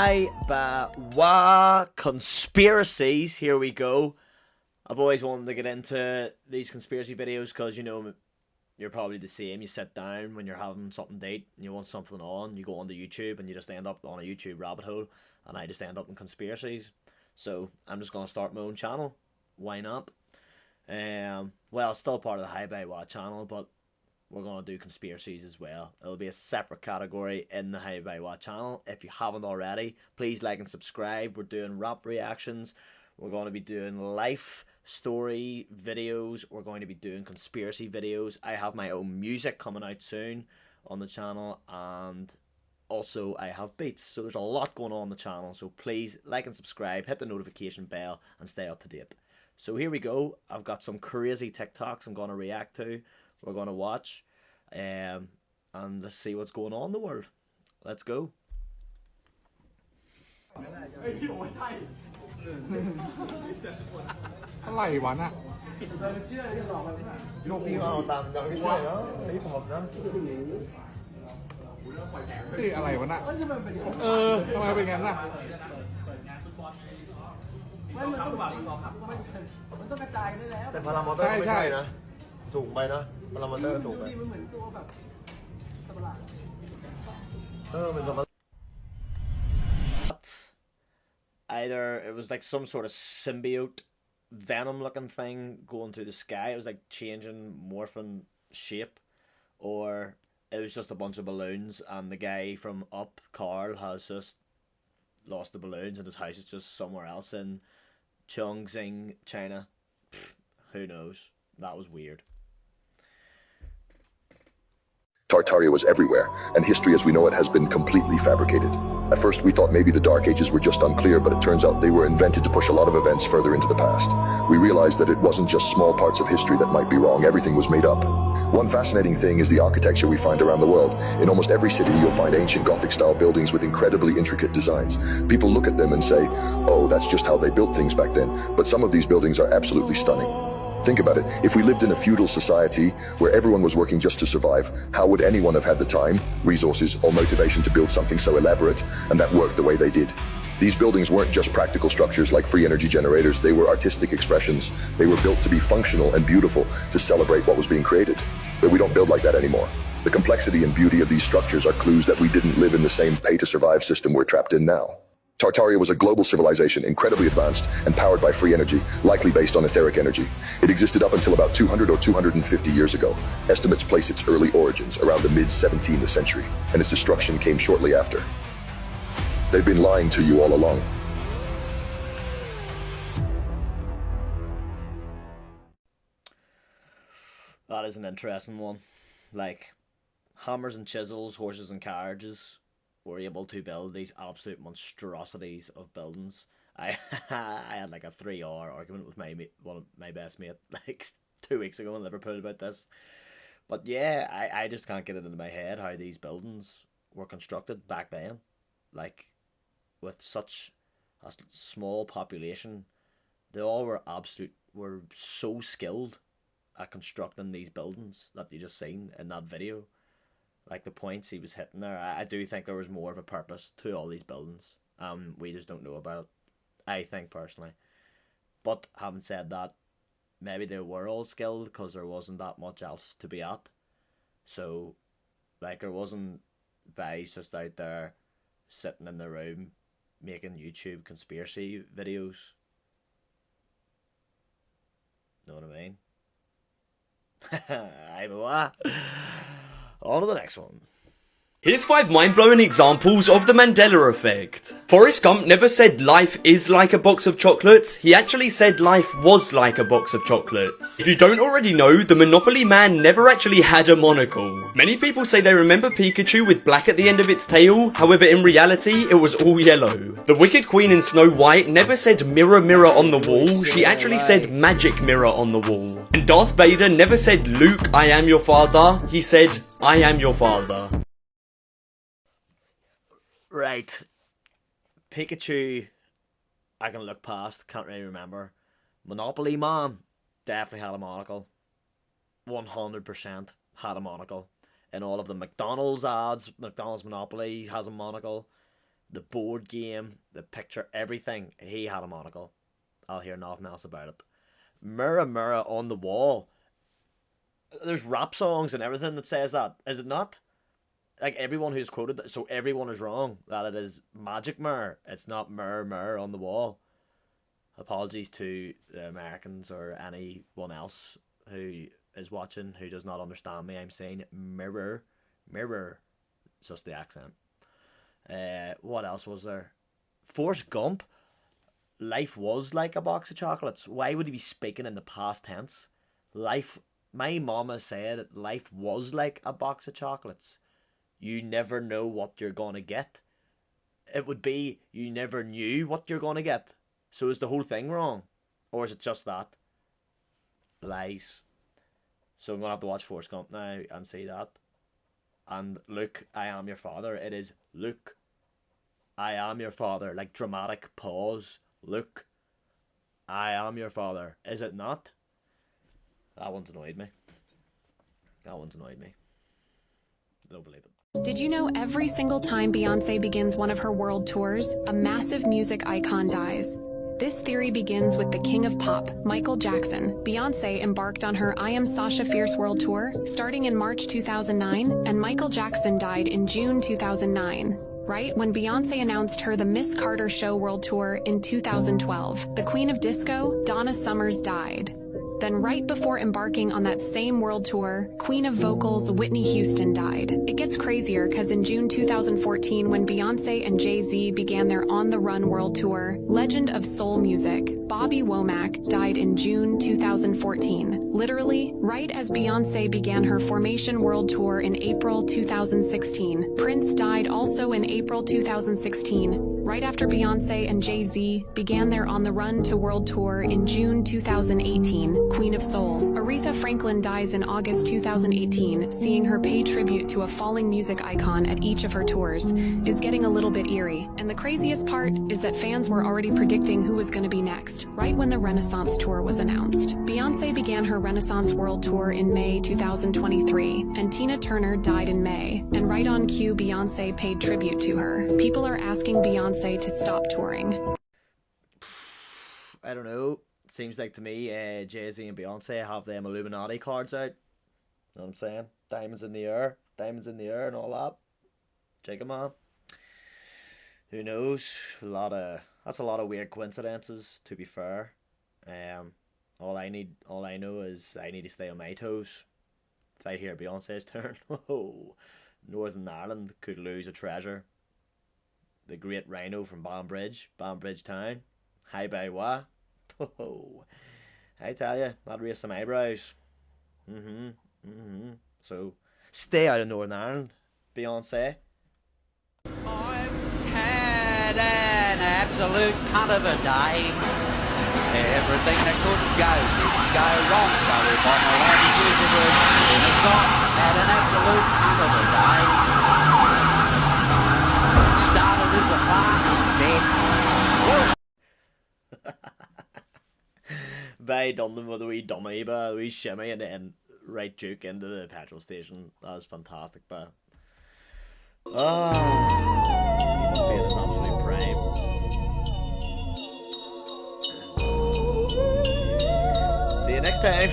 HiBaWa Conspiracies. Here we go. I've always wanted to get into these conspiracy videos because, you know, you're probably the same. You sit down when you're having something to eat and you want something on. You go onto YouTube and you just end up on a YouTube rabbit hole. And I just end up in conspiracies. So I'm just going to start my own channel. Why not? Well, it's still part of the HiBaWa channel, but we're going to do conspiracies as well. It'll be a separate category in the HiBaWa channel. If you haven't already, please like and subscribe. We're doing rap reactions. We're going to be doing life story videos. We're going to be doing conspiracy videos. I have my own music coming out soon on the channel, and also I have beats. So there's a lot going on the channel. So please like and subscribe, hit the notification bell, and stay up to date. So here we go. I've got some crazy TikToks I'm going to react to. We're going to watch, and let's see what's going on in the world. Let's go. อะไรวะน่ะลูกพี่เอาตามอย่างที่ช่วยเนาะนี่ผมนะนี่อะไรวะน่ะทำไมเป็นงั้นน่ะมันต้องกระจายได้แล้วแต่พารามอเตอร์ไม่ใช่นะสูงไปนะพารามอเตอร์สูงไปมันเหมือนตัวแบบสัตว์ประหลาดเป็นสัตว์ Either it was like some sort of symbiote venom looking thing going through the sky. It was like changing, morphing shape, or it was just a bunch of balloons and the guy from Up, Carl, has just lost the balloons and his house is just somewhere else in Chongqing, China. Who knows? That was weird. Tartaria was everywhere, and history as we know it has been completely fabricated. At first we thought maybe the Dark Ages were just unclear, but it turns out they were invented to push a lot of events further into the past. We realized that it wasn't just small parts of history that might be wrong, everything was made up. One fascinating thing is the architecture we find around the world. In almost every city you'll find ancient Gothic-style buildings with incredibly intricate designs. People look at them and say, oh, that's just how they built things back then, but some of these buildings are absolutely stunning. Think about it. If we lived in a feudal society where everyone was working just to survive, how would anyone have had the time, resources, or motivation to build something so elaborate and that worked the way they did? These buildings weren't just practical structures like free energy generators. They were artistic expressions. They were built to be functional and beautiful, to celebrate what was being created. But we don't build like that anymore. The complexity and beauty of these structures are clues that we didn't live in the same pay-to-survive system we're trapped in now. Tartaria was a global civilization, incredibly advanced and powered by free energy, likely based on etheric energy. It existed up until about 200 or 250 years ago. Estimates place its early origins around the mid-17th century, and its destruction came shortly after. They've been lying to you all along. That is an interesting one. Like, hammers and chisels, horses and carriages were able to build these absolute monstrosities of buildings. I had like a 3-hour argument with one of my best mate like 2 weeks ago in Liverpool about this. But yeah, I just can't get it into my head how these buildings were constructed back then. Like, with such a small population, they all were so skilled at constructing these buildings that you just seen in that video. Like the points he was hitting there, I do think there was more of a purpose to all these buildings. We just don't know about it, I think personally. But having said that, maybe they were all skilled because there wasn't that much else to be at. So, like, there wasn't guys just out there sitting in the room making YouTube conspiracy videos. Know what I mean? HiBaWa. On to the next one. Here's 5 mind-blowing examples of the Mandela effect. Forrest Gump never said life is like a box of chocolates, he actually said life was like a box of chocolates. If you don't already know, the Monopoly man never actually had a monocle. Many people say they remember Pikachu with black at the end of its tail, however in reality it was all yellow. The Wicked Queen in Snow White never said mirror mirror on the wall, she actually said magic mirror on the wall. And Darth Vader never said Luke I am your father, he said I am your father. Right. Pikachu, I can look past, can't really remember. Monopoly Man, definitely had a monocle. 100% had a monocle. In all of the McDonald's ads, McDonald's Monopoly has a monocle. the board game, the picture, everything. He had a monocle. I'll hear nothing else about it. Mirror, mirror on the wall. There's rap songs and everything that says that. Is it not? Like, everyone who's quoted that, so everyone is wrong that it is magic mirror. It's not mirror, mirror on the wall. Apologies to the Americans or anyone else who is watching who does not understand me. I'm saying mirror, mirror. It's just the accent. What else was there? Forrest Gump. Life was like a box of chocolates. Why would he be speaking in the past tense? Life. My mama said life was like a box of chocolates. You never know what you're gonna get. It would be you never knew what you're gonna get. So is the whole thing wrong? Or is it just that? Lies. So I'm gonna have to watch Forrest Gump now and see that. And Luke, I am your father. It is Luke, I am your father. Like, dramatic pause. Luke, I am your father. Is it not? That one's annoyed me. That one's annoyed me. I don't believe it. Did you know every single time Beyoncé begins one of her world tours, a massive music icon dies? This theory begins with the king of pop, Michael Jackson. Beyoncé embarked on her I Am Sasha Fierce World Tour starting in March 2009, and Michael Jackson died in June 2009. Right when Beyoncé announced her The Miss Carter Show World Tour in 2012, the Queen of Disco, Donna Summers, died. Then right before embarking on that same world tour, Queen of Vocals Whitney Houston died. It gets crazier because in June 2014, when Beyoncé and Jay-Z began their On the Run world tour, legend of soul music, Bobby Womack, died in June 2014. Literally, right as Beyoncé began her Formation world tour in April 2016. Prince died also in April 2016, right after Beyoncé and Jay-Z began their On the Run to world tour in June 2018. Queen of Soul. Aretha Franklin dies in August 2018, seeing her pay tribute to a falling music icon at each of her tours is getting a little bit eerie. And the craziest part is that fans were already predicting who was going to be next, right when the Renaissance tour was announced. Beyoncé began her Renaissance World Tour in May 2023, and Tina Turner died in May. And right on cue, Beyoncé paid tribute to her. People are asking Beyoncé to stop touring. I don't know. Seems like to me, Jay-Z and Beyonce have them Illuminati cards out. Know what I'm saying? Diamonds in the air and all that. Check 'em out. Who knows? That's a lot of weird coincidences, to be fair. All I know is I need to stay on my toes. If I hear Beyonce's turn, Northern Ireland could lose a treasure. The great Rhino from Banbridge Town. HiBaWa. I tell you, that raised some eyebrows. So, stay out of Northern Ireland, Beyonce. I've had an absolute cunt of a day. Everything that could go didn't go wrong. So if I'm allowed to use the word in a song, had an absolute cunt of a day. Started as a fucking bed. They done them with a wee dummy, but a wee shimmy, and then right juke into the petrol station. That was fantastic, but he must be in his absolute prime. See you next time.